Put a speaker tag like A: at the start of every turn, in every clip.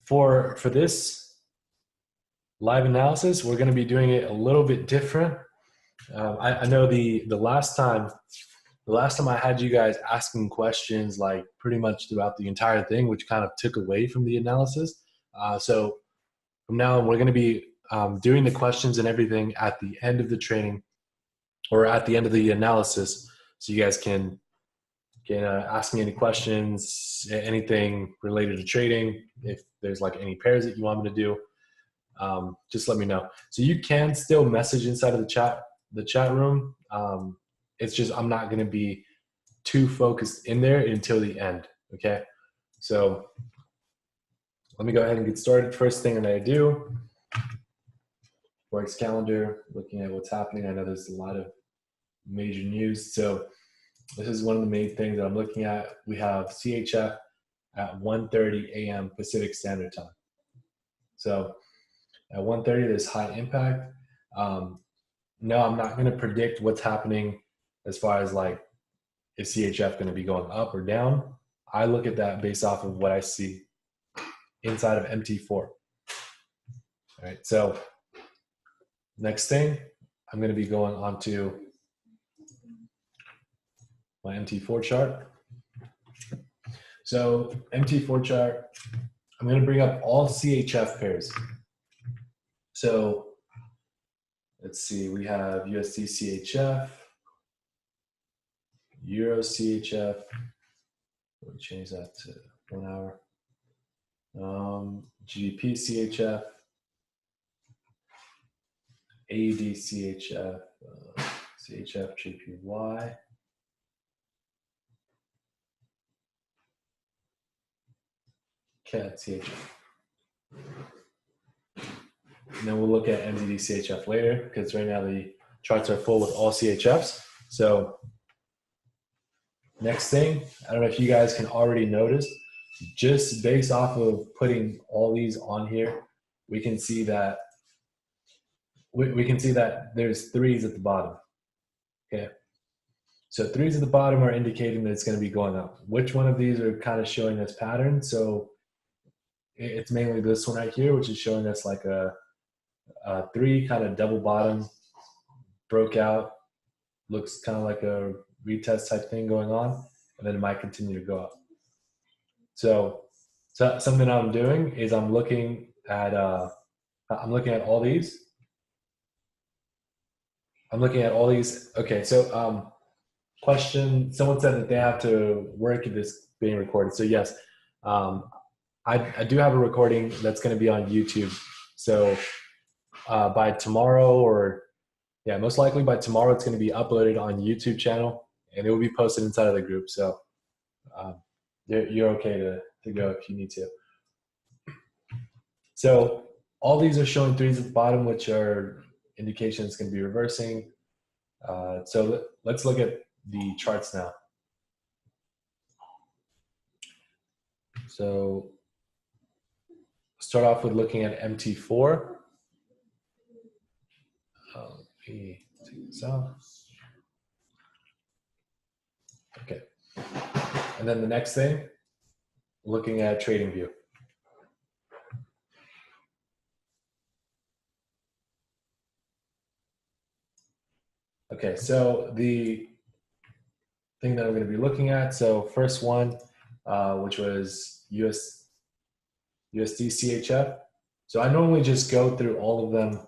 A: For this live analysis, we're going to be doing it a little bit different. I know the last time I had you guys asking questions like pretty much throughout the entire thing, which kind of took away from the analysis. So from now on, we're going to be doing the questions and everything at the end of the training or at the end of the analysis, so you guys can ask me any questions, anything related to trading. If there's like any pairs that you want me to do, just let me know. So you can still message inside of the chat room. It's just I'm not going to be too focused in there until the end. Okay, so let me go ahead and get started. First thing I'm going to do, Forex calendar, looking at what's happening. I know there's a lot of major news, so this is one of the main things that I'm looking at. We have CHF at 1:30 a.m. Pacific Standard Time. So at 1:30, there's high impact. No, I'm not going to predict what's happening as far as like, is CHF going to be going up or down? I look at that based off of what I see inside of MT4. All right, so next thing, I'm going to be going on to my MT4 chart. So MT4 chart, I'm going to bring up all CHF pairs. So let's see, we have USD CHF, Euro CHF. Let me change that to 1 hour. GBP CHF, AUD CHF, CHF Jpy. CAD CHF. And then we'll look at NZD CHF later, because right now the charts are full with all CHFs. So next thing, I don't know if you guys can already notice, just based off of putting all these on here, we can see that there's threes at the bottom. Okay, so threes at the bottom are indicating that it's going to be going up. Which one of these are kind of showing this pattern? So it's mainly this one right here, which is showing us like a three kind of double bottom, broke out, looks kind of like a retest type thing going on, and then it might continue to go up. So something I'm doing is I'm looking at all these. Okay, so question, someone said that they have to work if this being recorded. So yes, I do have a recording that's going to be on YouTube. So by tomorrow, or yeah, most likely by tomorrow, it's going to be uploaded on YouTube channel, and it will be posted inside of the group. So you're okay to go if you need to. So all these are showing threes at the bottom, which are indications going to be reversing. So let's look at the charts now. So start off with looking at MT4. Let me take this out. Okay. And then the next thing, looking at trading view. Okay, so the thing that I'm going to be looking at, so first one, which was USD CHF. So I normally just go through all of them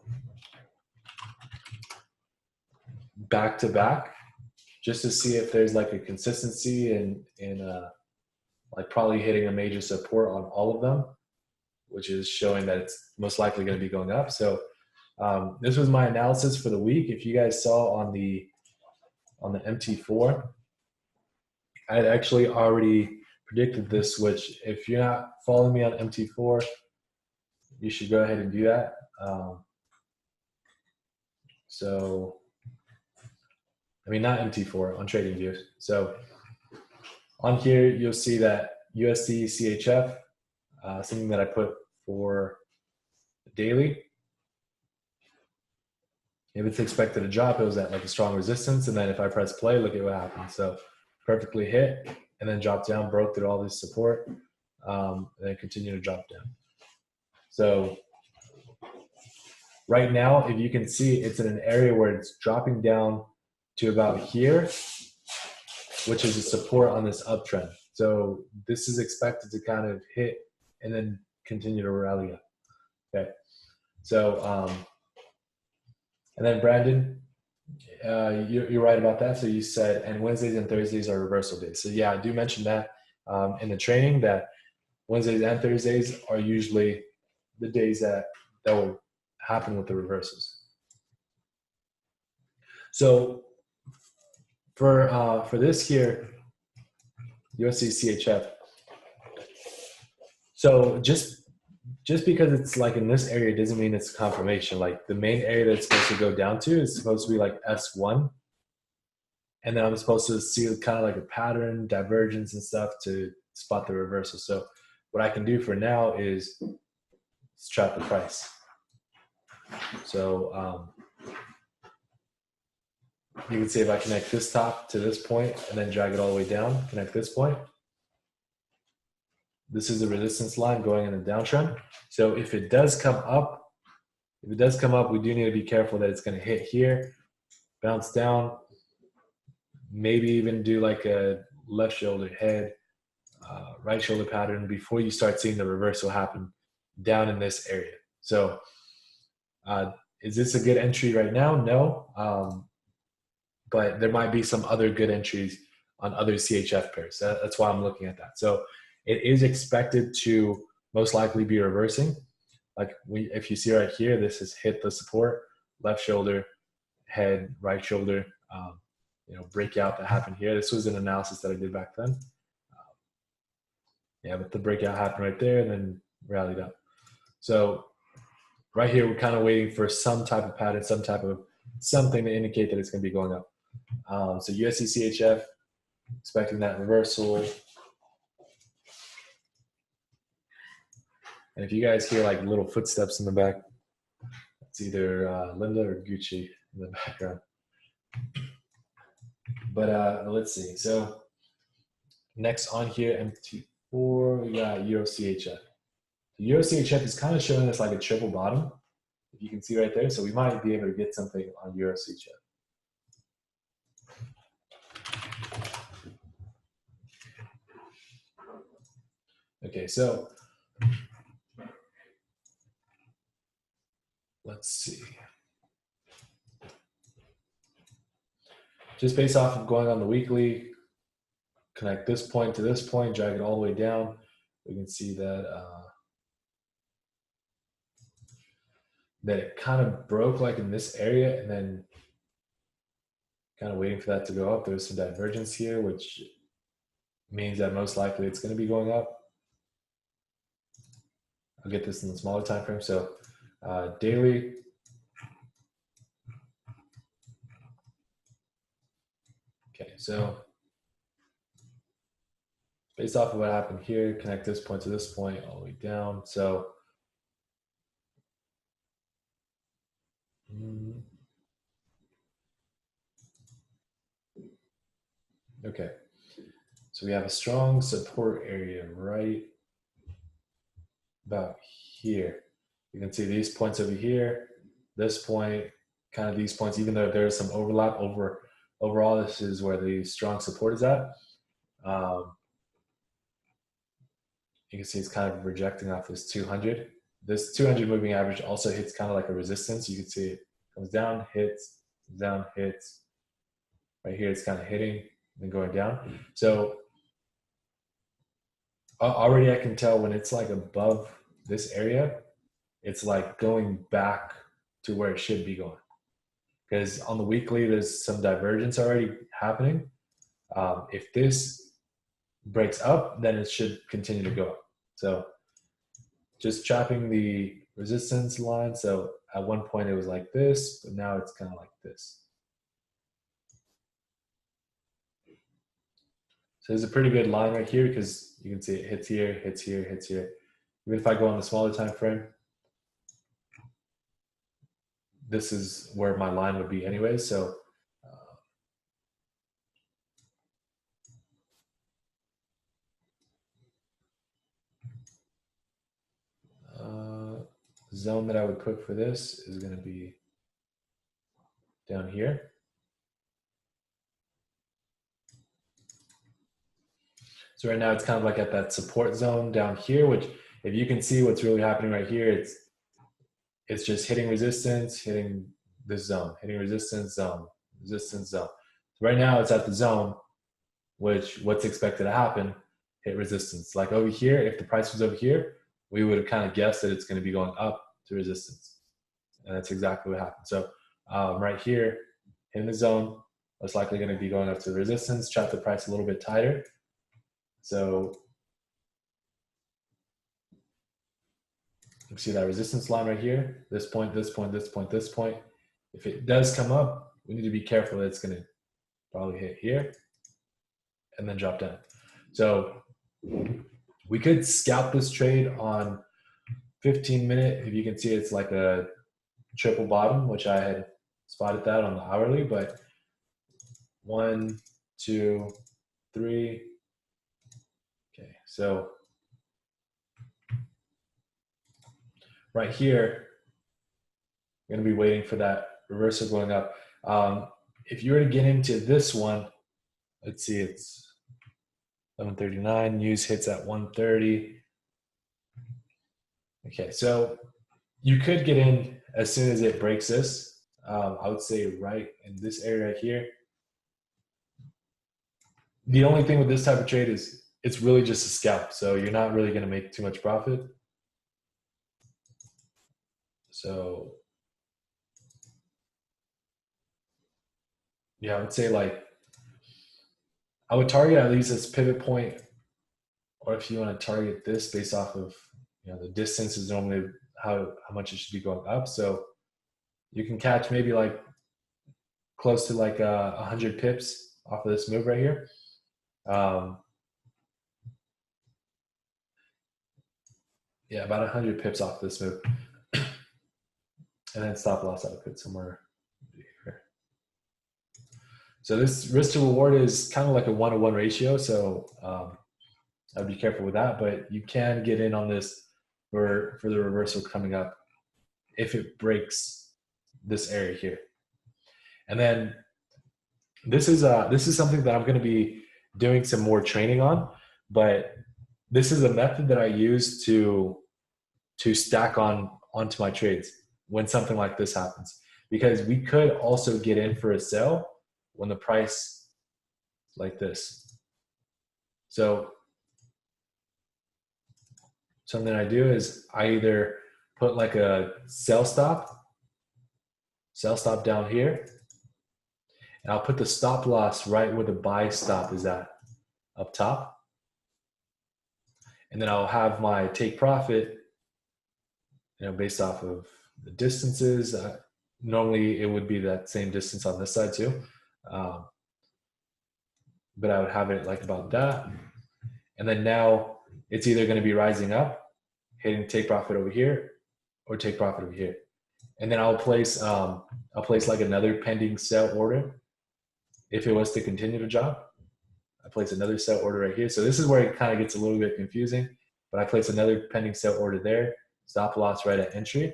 A: back to back, just to see if there's like a consistency in like probably hitting a major support on all of them, which is showing that it's most likely going to be going up. So this was my analysis for the week. If you guys saw on the MT4, I had actually already predicted this, which if you're not following me on MT4, you should go ahead and do that. So, I mean, not MT4, on TradingView. So on here, you'll see that USD CHF, something that I put for the daily. If it's expected to drop, it was at like a strong resistance. And then if I press play, look at what happened. So perfectly hit and then dropped down, broke through all this support, and then continue to drop down. So right now, if you can see, it's in an area where it's dropping down to about here, which is a support on this uptrend. So this is expected to kind of hit and then continue to rally up. Okay. So, and then Brandon, you're right about that. So you said, and Wednesdays and Thursdays are reversal days. So yeah, I do mention that in the training, that Wednesdays and Thursdays are usually the days that will happen with the reversals. So for this here, USD CHF. So just because it's like in this area doesn't mean it's confirmation. Like the main area that it's supposed to go down to is supposed to be like S1. And then I'm supposed to see kind of like a pattern, divergence and stuff to spot the reversal. So what I can do for now is trap the price. So you can see if I connect this top to this point and then drag it all the way down, connect this point. This is the resistance line going in the downtrend. So if it does come up, we do need to be careful that it's going to hit here, bounce down, maybe even do like a left shoulder head, right shoulder pattern before you start seeing the reversal happen down in this area. So is this a good entry right now? No. But there might be some other good entries on other CHF pairs. That's why I'm looking at that. So it is expected to most likely be reversing. Like if you see right here, this has hit the support, left shoulder, head, right shoulder, breakout that happened here. This was an analysis that I did back then. But the breakout happened right there and then rallied up. So right here, we're kind of waiting for some type of pattern, something to indicate that it's going to be going up. So USD CHF, expecting that reversal. And if you guys hear like little footsteps in the back, it's either Linda or Gucci in the background. But let's see. So next on here, MT4, we got Euro CHF. The Euro CHF is kind of showing us like a triple bottom, if you can see right there. So we might be able to get something on Euro CHF. Okay, so let's see. Just based off of going on the weekly, connect this point to this point, drag it all the way down. We can see that that it kind of broke like in this area and then kind of waiting for that to go up. There's some divergence here, which means that most likely it's going to be going up. I'll get this in the smaller time frame. So daily. Okay, so based off of what happened here, connect this point to this point all the way down. So okay, so we have a strong support area right about here. You can see these points over here, this point, kind of these points, even though there's some overlap overall, this is where the strong support is at. You can see it's kind of rejecting off this 200. This 200 moving average also hits kind of like a resistance. You can see it comes down, hits, down, hits. Right here, it's kind of hitting and then going down. So already I can tell when it's like above this area, it's like going back to where it should be going. Because on the weekly, there's some divergence already happening. If this breaks up, then it should continue to go up. So just chopping the resistance line. So at one point it was like this, but now it's kind of like this. So there's a pretty good line right here because you can see it hits here, hits here, hits here. Even if I go on the smaller time frame, this is where my line would be anyway. So zone that I would put for this is going to be down here. So right now it's kind of like at that support zone down here, which if you can see what's really happening right here, it's just hitting resistance, hitting this zone, hitting resistance zone, resistance zone. So right now it's at the zone, which what's expected to happen, hit resistance. Like over here, if the price was over here, we would have kind of guessed that it's going to be going up to resistance. And that's exactly what happened. So right here, in the zone, most likely going to be going up to resistance, trap the price a little bit tighter. So you see that resistance line right here, this point, this point, this point, this point. If it does come up, we need to be careful that it's going to probably hit here and then drop down. So we could scalp this trade on 15-minute. If you can see, it's like a triple bottom, which I had spotted that on the hourly, but 1, 2, 3. Okay, so right here, we're going to be waiting for that reversal going up. If you were to get into this one, let's see, it's 11:39, news hits at 1:30. Okay, so you could get in as soon as it breaks this. I would say right in this area right here. The only thing with this type of trade is it's really just a scalp, so you're not really going to make too much profit. So yeah, I would say like I would target at least this pivot point, or if you want to target this based off of the distance is normally how much it should be going up. So you can catch maybe like close to like 100 pips off of this move right here. Yeah, about 100 pips off this move. And then stop loss I would put somewhere here. So this risk to reward is kind of like a 1-to-1 ratio. So I'd be careful with that, but you can get in on this for the reversal coming up if it breaks this area here. And then this is something that I'm going to be doing some more training on, but this is a method that I use to stack onto my trades when something like this happens, because we could also get in for a sell when the price like this. So something I do is I either put like a sell stop down here, and I'll put the stop loss right where the buy stop is at, up top. And then I'll have my take profit, based off of the distances. Normally it would be that same distance on this side too. But I would have it like about that. And then now it's either going to be rising up, hitting take profit over here, or take profit over here. And then I'll place like another pending sell order. If it was to continue to drop, I place another sell order right here. So this is where it kind of gets a little bit confusing, but I place another pending sell order there, stop loss right at entry,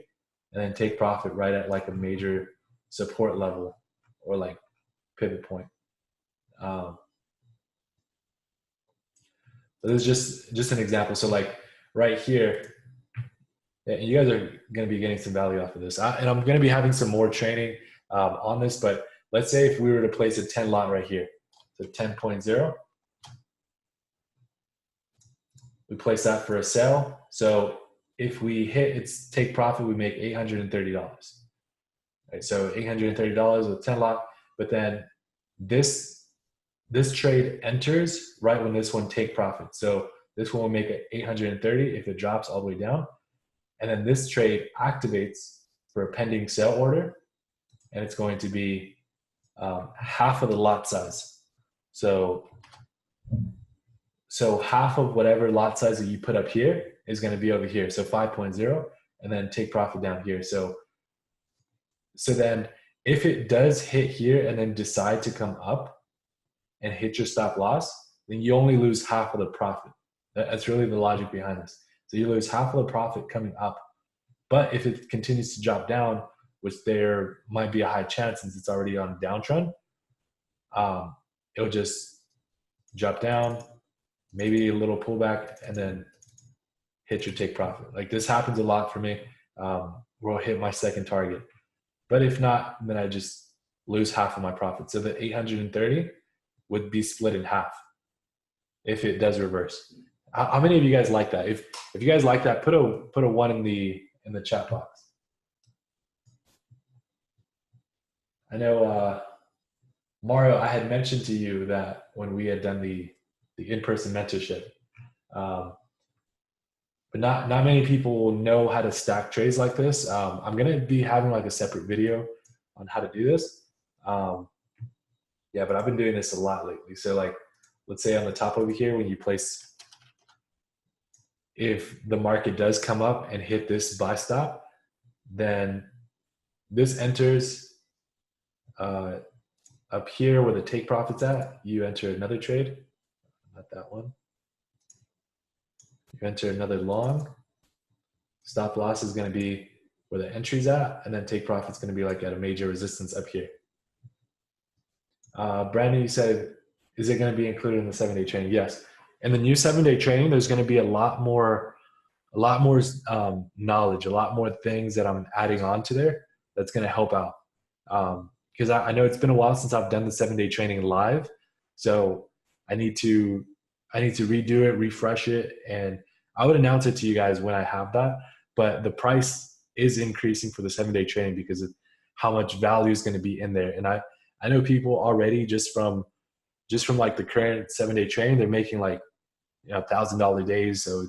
A: and then take profit right at like a major support level or like pivot point. So this is just an example. So like right here, you guys are going to be getting some value off of this. And I'm going to be having some more training on this, but let's say if we were to place a 10 lot right here, so 10.0, we place that for a sell. So if we hit its take profit, we make $830. Right, so $830 with 10 lot, but then this trade enters right when this one take profit. So this one will make it 830 if it drops all the way down. And then this trade activates for a pending sell order, and it's going to be half of the lot size. So half of whatever lot size that you put up here is going to be over here. So 5.0, and then take profit down here. So then if it does hit here and then decide to come up and hit your stop loss, then you only lose half of the profit. That's really the logic behind this. So you lose half of the profit coming up, But if it continues to drop down, which there might be a high chance since it's already on a downtrend, it'll just drop down, maybe a little pullback, and then hit your take profit. Like this happens a lot for me, where I'll hit my second target. But if not, then I just lose half of my profit. So the 830 would be split in half if it does reverse. How many of you guys like that? If you guys like that, put a one in the chat box. I know Mario, I had mentioned to you that when we had done the in-person mentorship, but not many people know how to stack trades like this. I'm gonna be having like a separate video on how to do this. Yeah, but I've been doing this a lot lately. So like, let's say on the top over here, when you place, if the market does come up and hit this buy stop, then this enters up here where the take profit's at. You enter another trade, not that one. You enter another long. Stop loss is going to be where the entry's at, and then take profit's going to be like at a major resistance up here. Brandon, you said, is it going to be included in the 7-day training? Yes. In the new 7-day training, there's going to be a lot more knowledge, a lot more things that I'm adding on to there that's going to help out. Because I know it's been a while since I've done the 7-day training live, so I need to redo it, refresh it, and I would announce it to you guys when I have that. But the price is increasing for the 7-day training because of how much value is going to be in there. And I know people already just from like the current 7-day training, they're making like $1,000 days. So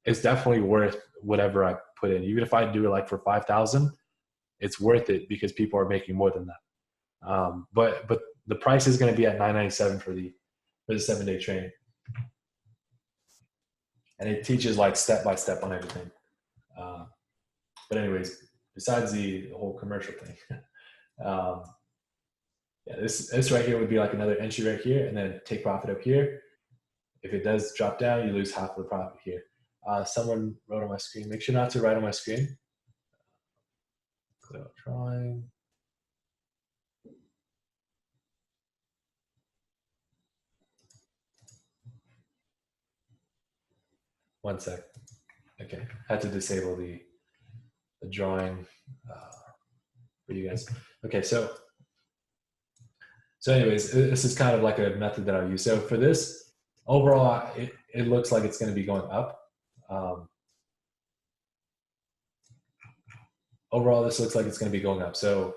A: it's definitely worth whatever I put in. Even if I do it like for 5,000, it's worth it because people are making more than that. But the price is going to be at $997 for the 7-day training, and it teaches like step by step on everything. But anyways, besides the whole commercial thing, yeah, this right here would be like another entry right here, and then take profit up here. If it does drop down, you lose half of the profit here. Someone wrote on my screen. Make sure not to write on my screen. Click drawing. One sec. Okay, had to disable the drawing for you guys. Okay, so anyways, this is kind of like a method that I use. So for this, overall, it looks like it's going to be going up. Overall, this looks like it's going to be going up. So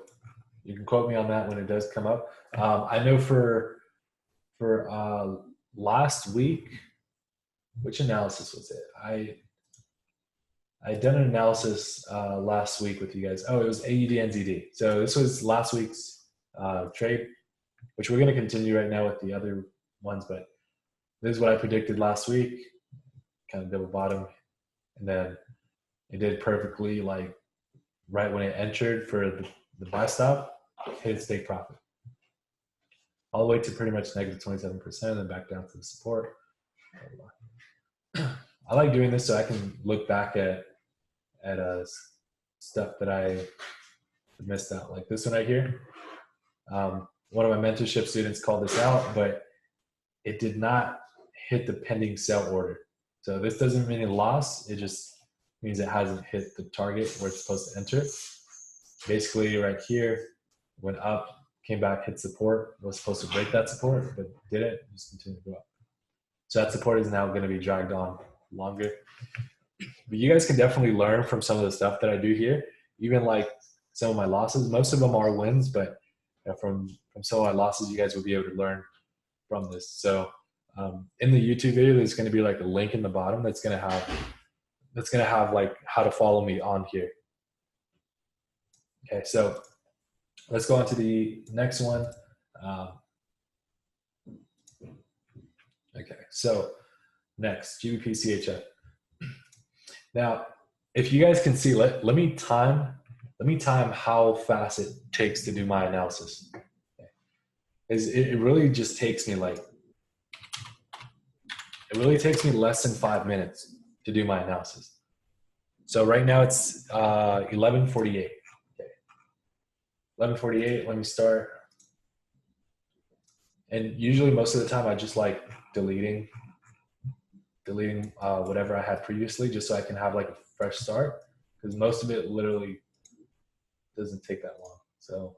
A: you can quote me on that when it does come up. I know for last week, which analysis was it? I done an analysis last week with you guys. Oh, it was AUD NZD. So this was last week's trade, which we're going to continue right now with the other ones. But this is what I predicted last week. Kind of double bottom, and then it did perfectly. Like right when it entered for the buy stop, hit its take profit, all the way to pretty much negative 27%, and then back down to the support. I like doing this so I can look back at stuff that I missed out, like this one right here. One of my mentorship students called this out, but it did not hit the pending sell order. So this doesn't mean a loss. It just means it hasn't hit the target where it's supposed to enter. Basically right here, went up, came back, hit support. It was supposed to break that support, but didn't. Just continued to go up. So that support is now going to be dragged on longer. But you guys can definitely learn from some of the stuff that I do here. Even like some of my losses, most of them are wins, but from some of my losses, you guys will be able to learn from this. So in the YouTube video, there's going to be like a link in the bottom that's going to have like how to follow me on here. Okay, so let's go on to the next one. Okay, so next, GBP CHF. Now, if you guys can see, let me time how fast it takes to do my analysis. Okay. It really just takes me less than 5 minutes to do my analysis. So right now it's 11:48. Okay. 11:48. Let me start. And usually most of the time I just like deleting whatever I had previously, just so I can have like a fresh start, because most of it literally doesn't take that long. So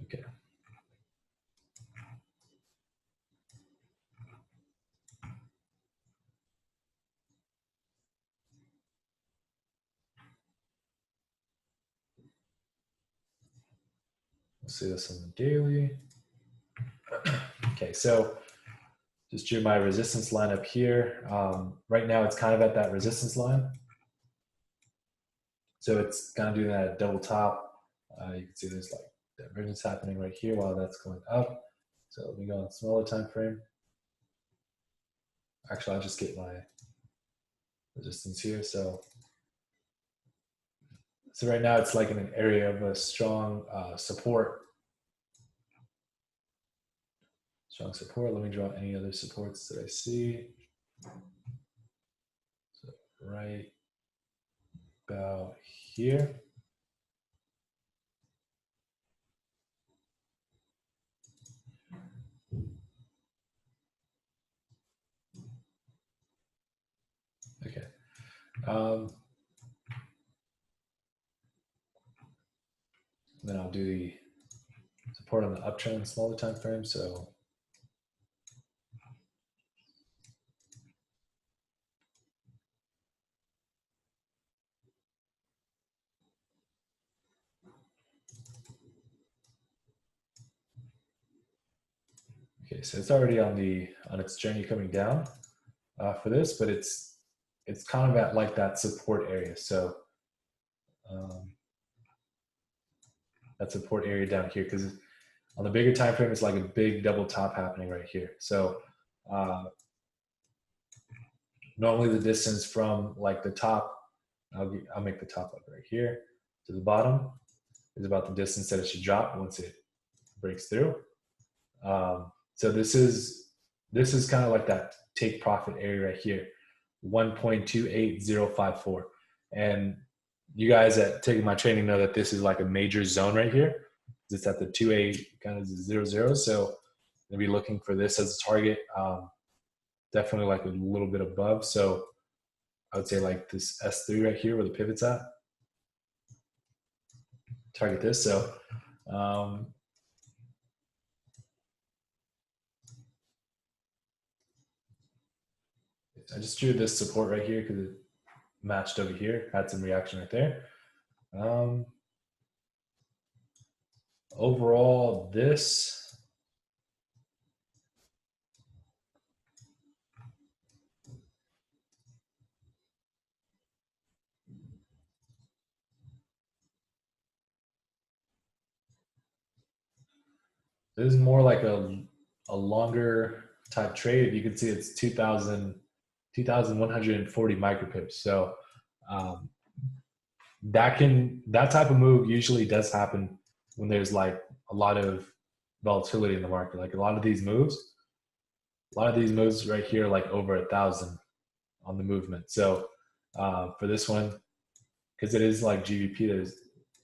A: okay. Let's see this on the daily. Okay, so just drew my resistance line up here. Right now it's kind of at that resistance line. So it's kind of doing that double top. You can see there's like divergence happening right here while that's going up. So let me go on smaller time frame. Actually, I'll just get my resistance here. So right now it's like in an area of a strong support. Strong support. Let me draw any other supports that I see. So right about here. Okay. Then I'll do the support on the uptrend smaller time frame. So okay, so it's already on its journey coming down for this, but it's kind of at like that support area. So that support area down here, because on the bigger time frame, it's like a big double top happening right here. So normally the distance from like the top, I'll make the top up right here to the bottom, is about the distance that it should drop once it breaks through. So this is kind of like that take profit area right here, 1.28054. And you guys that taking my training know that this is like a major zone right here. It's at the 2.8 kind of 00. So I'm gonna be looking for this as a target. Definitely like a little bit above. So I would say like this S3 right here where the pivot's at. Target this. So I just drew this support right here because it matched over here, had some reaction right there. Overall, this is more like a longer type trade. You can see it's 2,140 micropips. So that type of move usually does happen when there's like a lot of volatility in the market. Like a lot of these moves right here, like over 1,000 on the movement. So for this one, because it is like GBP,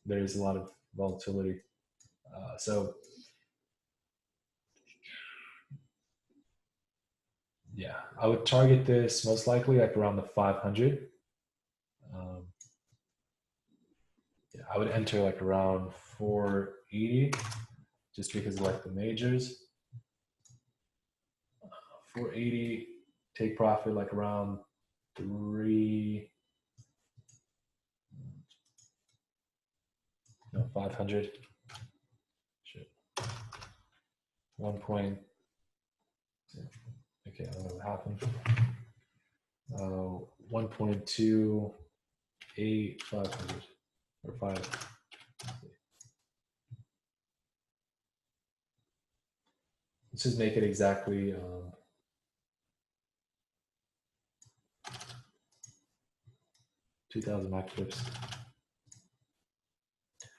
A: there's a lot of volatility. So yeah, I would target this most likely like around the 500. Yeah, I would enter like around 480 just because of like the majors. 480, take profit like around 500. Shit. 1 point. Okay, I don't know what happened. 1.28 500 or 5. Let's just make it exactly 2,000 micropips.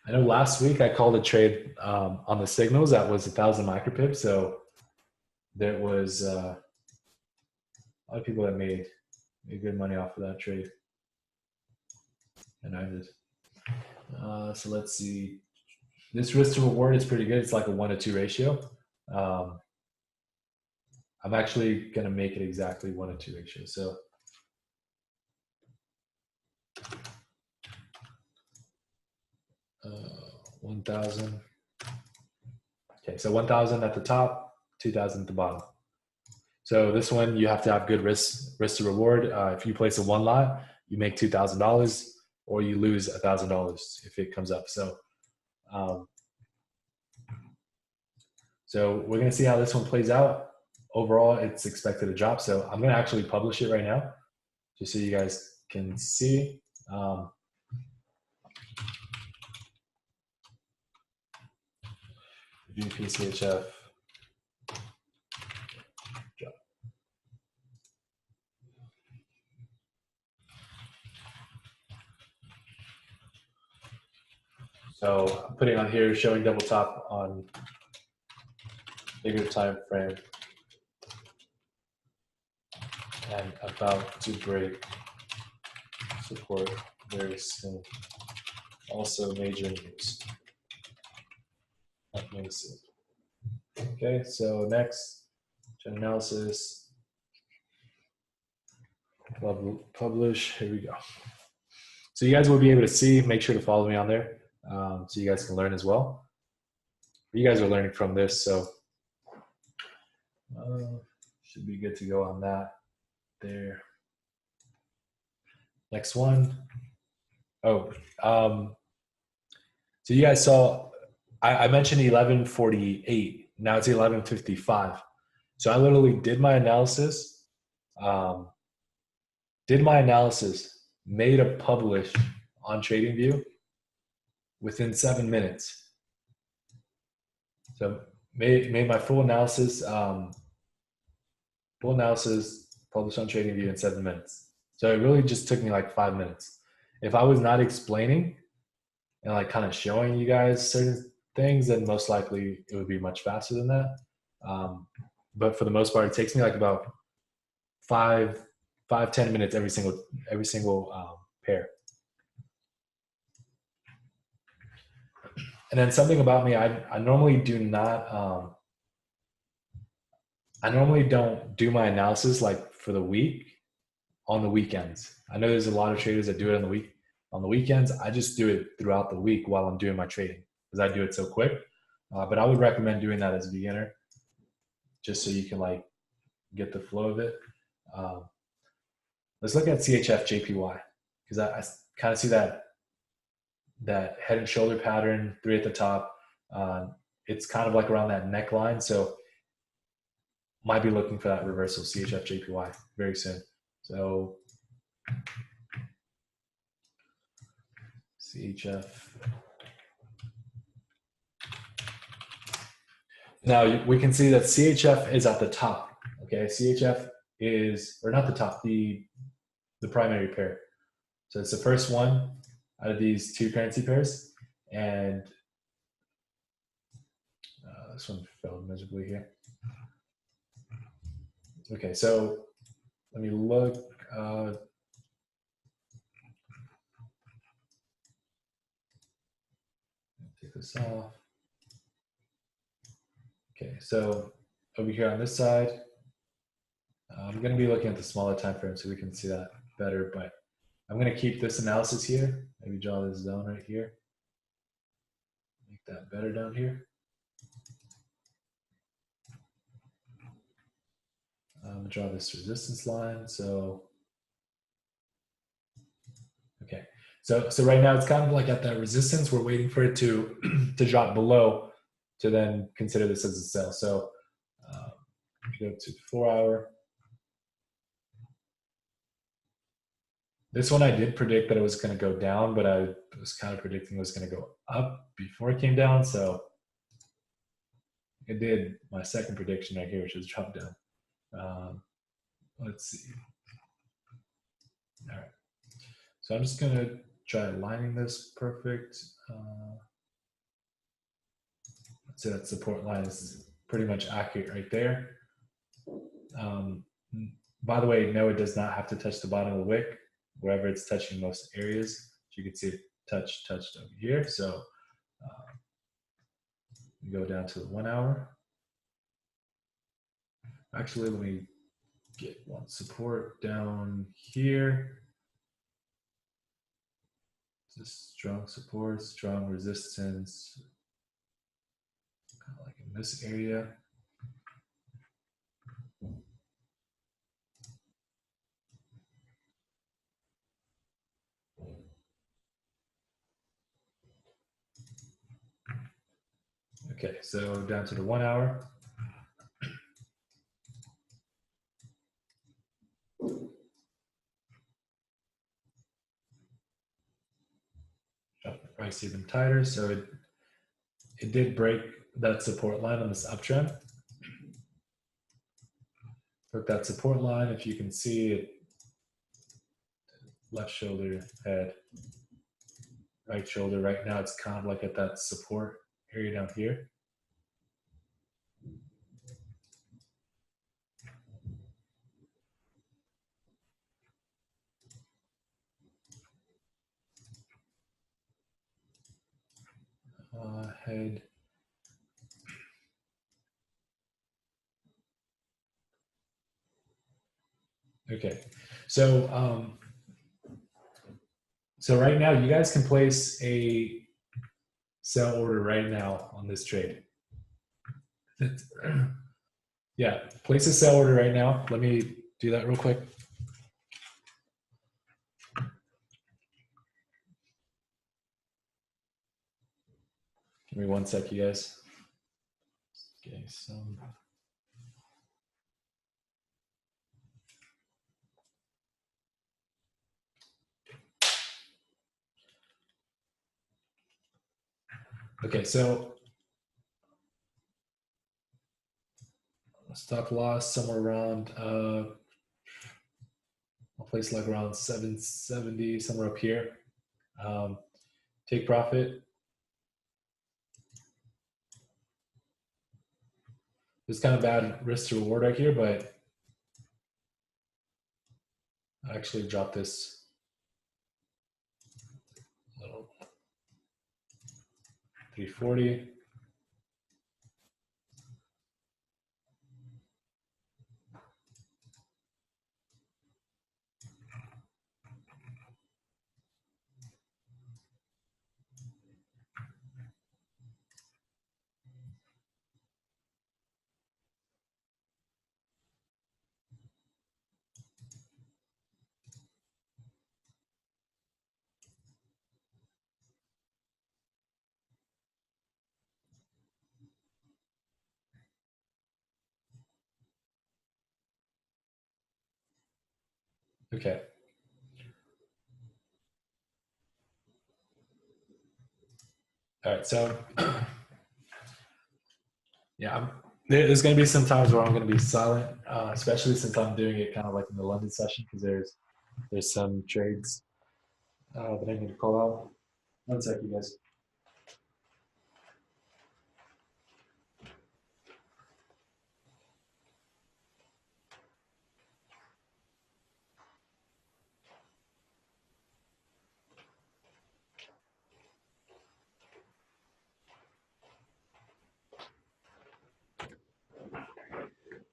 A: I know last week I called a trade on the signals that was 1,000 micropips. So there was A lot of people that made good money off of that trade, and I did. So let's see. This risk to reward is pretty good. It's like a 1-to-2 ratio. I'm actually going to make it exactly 1-to-2 ratio. So 1,000. Okay, so 1,000 at the top, 2,000 at the bottom. So this one, you have to have good risk to reward. If you place a one lot, you make $2,000, or you lose $1,000 if it comes up. So we're going to see how this one plays out. Overall, it's expected to drop. So I'm going to actually publish it right now, just so you guys can see. Jpy Chf drop. So I'm putting on here showing double top on bigger time frame and about to break support very soon. Also major news. Okay, so next, analysis, publish, here we go. So you guys will be able to see, make sure to follow me on there so you guys can learn as well. You guys are learning from this, so should be good to go on that there. Next one. So you guys saw, I mentioned 11:48. Now it's 11:55. So I literally did my analysis, made a publish on TradingView within 7 minutes. So made my full analysis, published on TradingView in 7 minutes. So it really just took me like 5 minutes. If I was not explaining and like kind of showing you guys certain things, then most likely it would be much faster than that. But for the most part, it takes me like about 5-10 minutes every single pair. And then something about me, I normally do not. I normally don't do my analysis like for the week on the weekends. I know there's a lot of traders that do it on the weekends. I just do it throughout the week while I'm doing my trading because I do it so quick. But I would recommend doing that as a beginner, just so you can like get the flow of it. Let's look at Chf Jpy because I kind of see that head and shoulder pattern, 3 at the top. It's kind of like around that neckline, so might be looking for that reversal Chf Jpy very soon. So CHF. Now we can see that CHF is at the top. Okay, CHF is, or not the top, the primary pair. So it's the first one out of these two currency pairs, and this one failed miserably here. Okay, so let me look. Take this off. Okay, so over here on this side, I'm going to be looking at the smaller time frame so we can see that better, but I'm going to keep this analysis here. Maybe draw this zone right here. Make that better down here. Draw this resistance line. So, okay. So right now it's kind of like at that resistance. We're waiting for it to drop below to then consider this as a sell. So go to 4 hour. This one I did predict that it was going to go down, but I was kind of predicting it was going to go up before it came down. So it did my second prediction right here, which is drop down. Let's see. All right. So I'm just going to try aligning this perfect. So that support line is pretty much accurate right there. By the way, no, it does not have to touch the bottom of the wick. Wherever it's touching most areas, you can see it touched over here. So we go down to the 1 hour. Actually, let me get one support down here. Just strong support, strong resistance, kind of like in this area. Okay, so down to the 1 hour. Drop the price even tighter. So it did break that support line on this uptrend. Took that support line, if you can see it, left shoulder, head, right shoulder. Right now it's kind of like at that support area down here. Head. Okay, so so right now you guys can place a sell order right now on this trade. Yeah, place a sell order right now. Let me do that real quick. Give me 1 sec, you guys. Okay, some. Okay, so stop loss somewhere around I'll place like around 770, somewhere up here. Take profit. It's kind of bad risk to reward right here, but I actually dropped this little 340. Okay. All right, so yeah, there's going to be some times where I'm going to be silent, especially since I'm doing it kind of like in the London session, because there's some trades that I need to call out. 1 sec, you guys.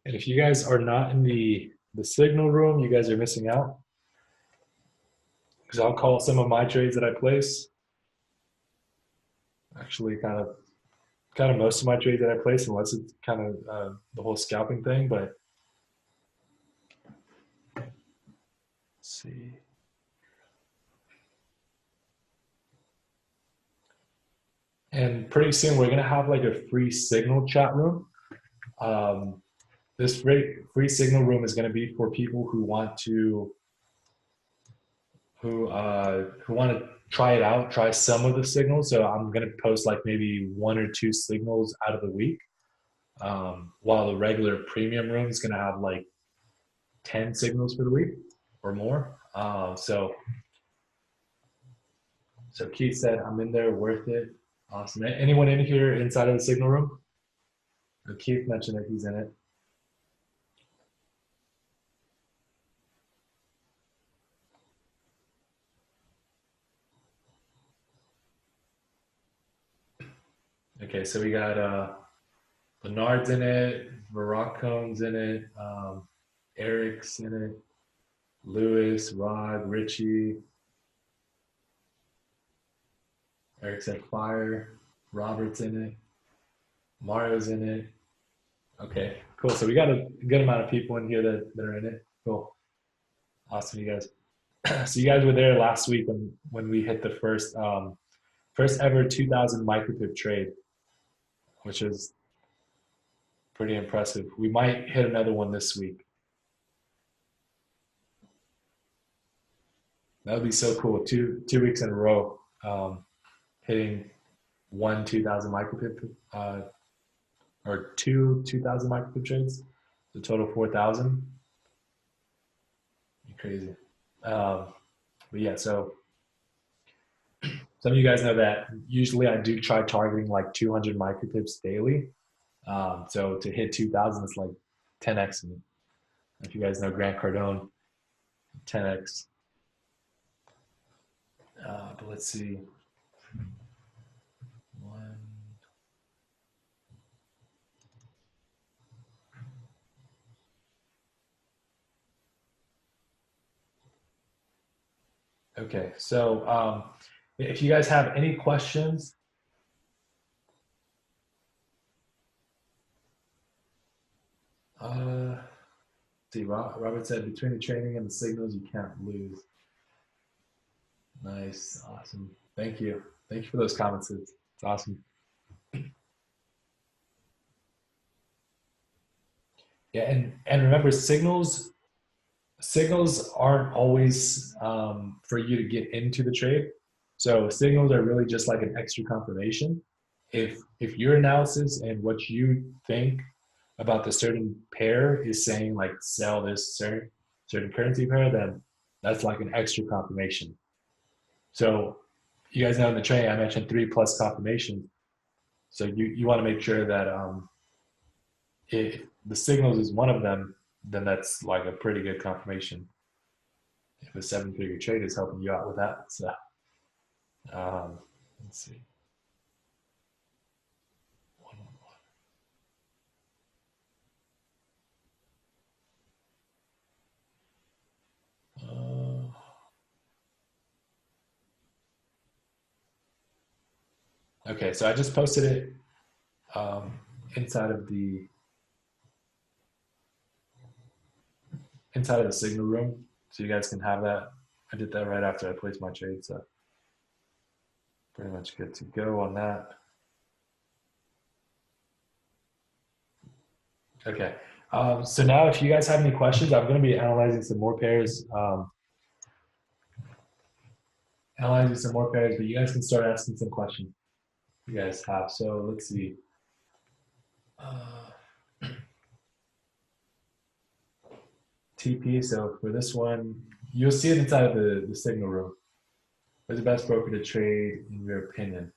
A: And if you guys are not in the signal room, you guys are missing out, because I'll call some of my trades that I place. Actually, kind of most of my trades that I place, unless it's kind of the whole scalping thing. But let's see. And pretty soon we're gonna have like a free signal chat room. This free signal room is going to be for people who want to try it out, try some of the signals. So I'm going to post like maybe 1 or 2 signals out of the week, while the regular premium room is going to have like 10 signals for the week or more. So Keith said, I'm in there, worth it. Awesome. Anyone in here inside of the signal room? Keith mentioned that he's in it. Okay, so we got Bernard's in it, Veraccone's in it, Eric's in it, Lewis, Rod, Richie. Eric said Fire. Robert's in it. Mario's in it. Okay, cool. So we got a good amount of people in here that are in it. Cool. Awesome, you guys. So you guys were there last week when we hit the first ever 2,000 micropip trade, which is pretty impressive. We might hit another one this week. That would be so cool. Two weeks in a row, hitting 2,000 micropip or 2,000 micropip trades. The total 4,000. Crazy. Um, but yeah, so some of you guys know that usually I do try targeting like 200 micropips daily. So to hit 2,000, it's like 10x. If you guys know Grant Cardone, 10x. But let's see. One. Okay, so if you guys have any questions, see, Robert said between the training and the signals, you can't lose. Nice, awesome. Thank you. Thank you for those comments. It's awesome. Yeah, and remember, signals aren't always for you to get into the trade. So signals are really just like an extra confirmation. If your analysis and what you think about the certain pair is saying like sell this certain currency pair, then that's like an extra confirmation. So you guys know in the trade I mentioned 3+ confirmations. So you want to make sure that if the signals is one of them, then that's like a pretty good confirmation. If a 7-figure trade is helping you out with that. So let's see. Uh, okay, so I just posted it inside of the signal room, so you guys can have that. I did that right after I placed my trade, so pretty much good to go on that. Okay, so now if you guys have any questions, I'm going to be analyzing some more pairs. But you guys can start asking some questions you guys have. So let's see. TP. So for this one, you'll see it inside of the signal room. Who's the best broker to trade in your opinion?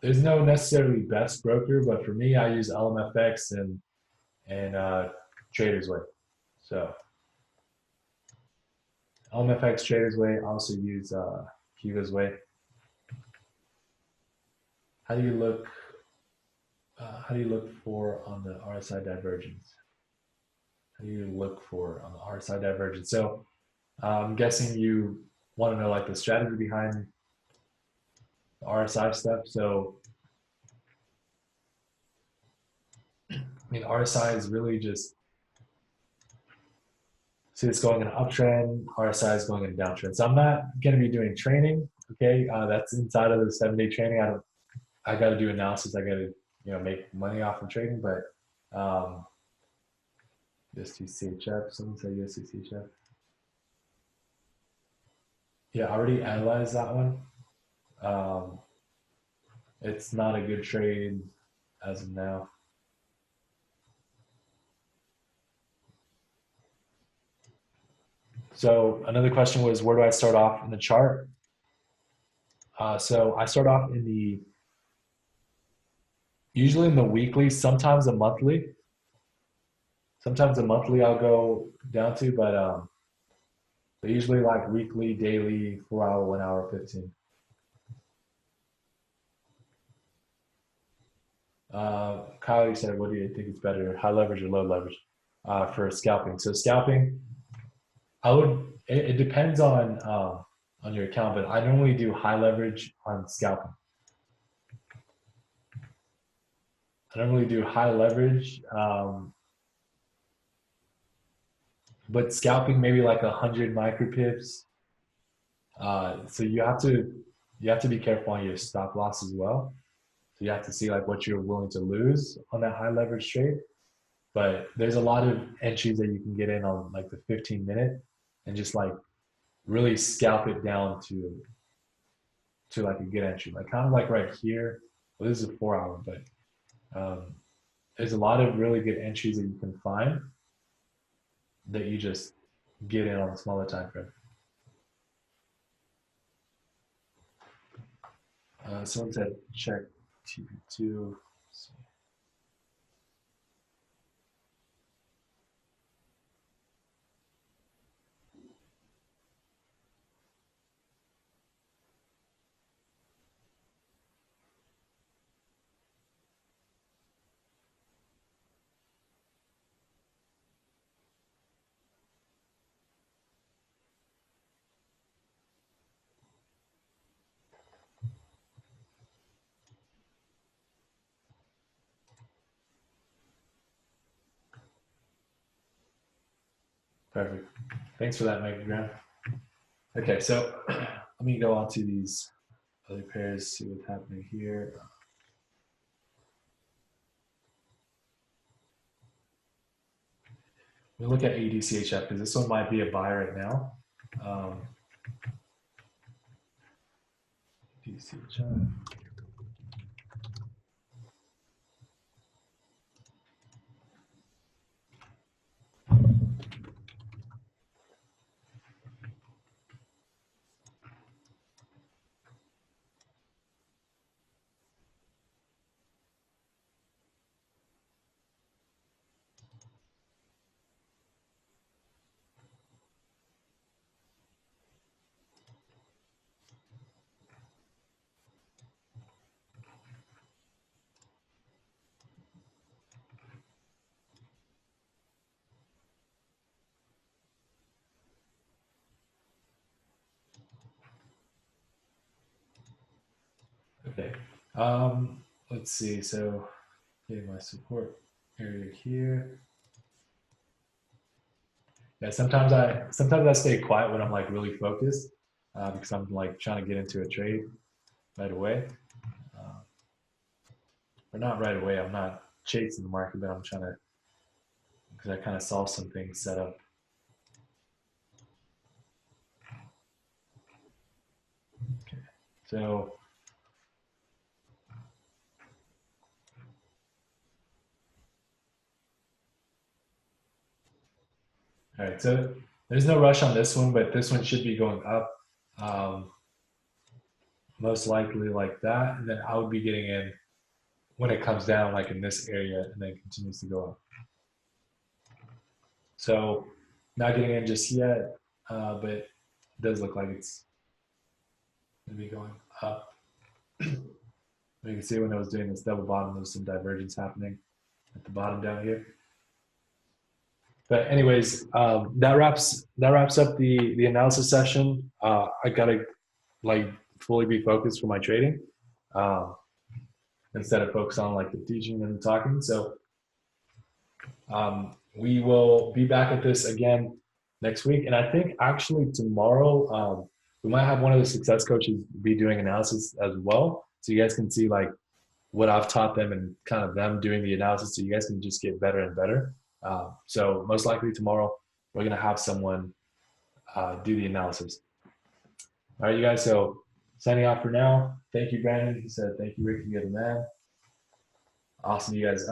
A: There's no necessarily best broker, but for me, I use LMFX and Trader's Way. So LMFX, Trader's Way. I also use Hugo's Way. How do you look? How do you look for on the RSI divergence? How do you look for on the RSI divergence? So I'm guessing you want to know like the strategy behind the RSI stuff. So I mean, RSI is really just see it's going in an uptrend, RSI is going in a downtrend. So I'm not going to be doing training. Okay, that's inside of the 7-day training. I got to do analysis. I got to make money off of trading, but USD CHF. Someone said USD CHF. Yeah, I already analyzed that one. Um, it's not a good trade as of now. So another question was, where do I start off in the chart? So I start off usually in the weekly, sometimes a monthly. Sometimes a monthly I'll go down to, but usually like weekly, daily, 4 hour, 1 hour, 15. Kyle, you said, what do you think is better, high leverage or low leverage for scalping? So scalping, I would. It depends on your account, but I normally do high leverage on scalping. I normally do high leverage, but scalping maybe like 100 micropips. So you have to be careful on your stop loss as well. So you have to see like what you're willing to lose on that high leverage trade. But there's a lot of entries that you can get in on like the 15-minute and just like really scalp it down to like a good entry. Like kind of like right here. Well, this is a 4 hour, but there's a lot of really good entries that you can find that you just get in on a smaller time frame. Someone said check TP2. Perfect. Thanks for that, Mike Graham. Okay, so let me go on to these other pairs, see what's happening here. We look at ADCHF because this one might be a buy right now. ADCHF. Okay. Let's see. So, getting my support area here. Yeah. Sometimes I stay quiet when I'm like really focused because I'm like trying to get into a trade right away. Uh, or not right away. I'm not chasing the market, but I'm trying to because I kind of saw some things set up. Okay. So all right, so there's no rush on this one, but this one should be going up, um, most likely like that. And then I would be getting in when it comes down, like in this area, and then continues to go up. So not getting in just yet, but it does look like it's going to be going up. You can see when I was doing this double bottom, there's some divergence happening at the bottom down here. But anyways, that wraps up the analysis session. I gotta like fully be focused for my trading instead of focus on like the teaching and the talking. So we will be back at this again next week, and I think actually tomorrow we might have one of the success coaches be doing analysis as well, so you guys can see like what I've taught them and kind of them doing the analysis, so you guys can just get better and better. So most likely tomorrow we're gonna have someone do the analysis. All right, you guys. So signing off for now. Thank you, Brandon. He said, "Thank you, Rick. You're the man." Awesome, you guys.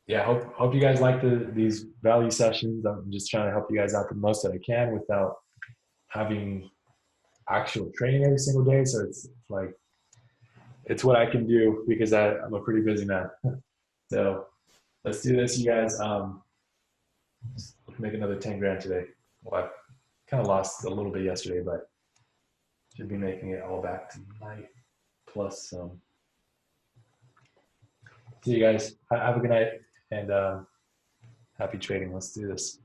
A: Yeah, hope you guys like these value sessions. I'm just trying to help you guys out the most that I can without having actual training every single day. So it's like it's what I can do because I'm a pretty busy man. So let's do this, you guys. Let's make another 10 grand today. Well, I kind of lost a little bit yesterday, but should be making it all back tonight plus some. See you guys. Have a good night and happy trading. Let's do this.